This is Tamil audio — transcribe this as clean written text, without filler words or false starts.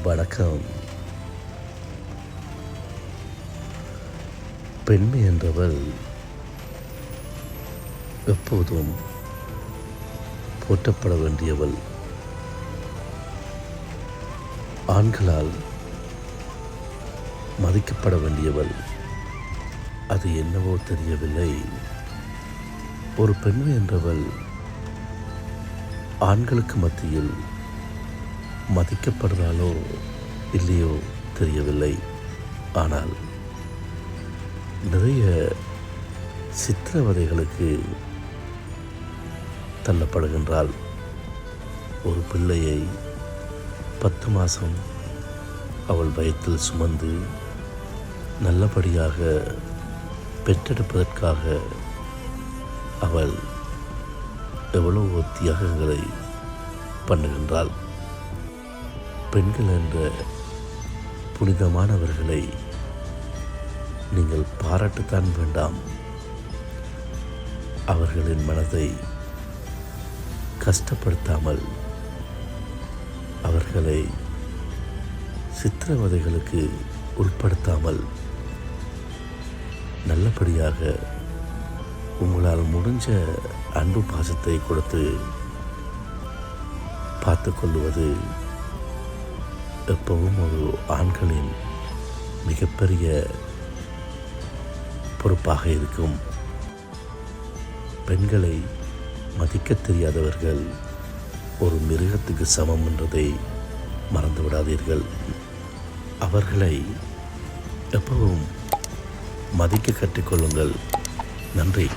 வணக்கம். பெண்மை என்றவள் எப்போதும் போற்றப்பட வேண்டியவள். ஆண்களால் மதிக்கப்பட வேண்டியவள். அது என்னவோ தெரியவில்லை, ஒரு பெண்மை என்றவள் ஆண்களுக்கு மத்தியில் மதிக்கப்படுறாளோ இல்லையோ தெரியவில்லை. ஆனால் நிறைய சித்திரவதைகளுக்கு தள்ளப்படுகின்றாள். ஒரு பிள்ளையை 10 மாதம் அவள் வயிற்றில் சுமந்து நல்லபடியாக பெற்றெடுப்பதற்காக அவள் எவ்வளவோ தியாகங்களை பண்ணுகின்றாள். பெண்கள் என்ற புனிதமானவர்களை நீங்கள் பாராட்டத்தான் வேண்டாம். அவர்களின் மனதை கஷ்டப்படுத்தாமல் அவர்களை சித்திரவதைகளுக்கு உட்படுத்தாமல் நல்லபடியாக உங்களால் முடிஞ்ச அன்பு பாசத்தை கொடுத்து பார்த்து கொள்வது எப்பவும் ஒரு ஆண்களின் மிகப்பெரிய பொறுப்பாக இருக்கும். பெண்களை மதிக்க தெரியாதவர்கள் ஒரு மிருகத்துக்கு சமம் என்றதை மறந்து விடாதீர்கள். அவர்களை எப்பவும் மதிக்க கற்றுக்கொள்ளுங்கள். நன்றி.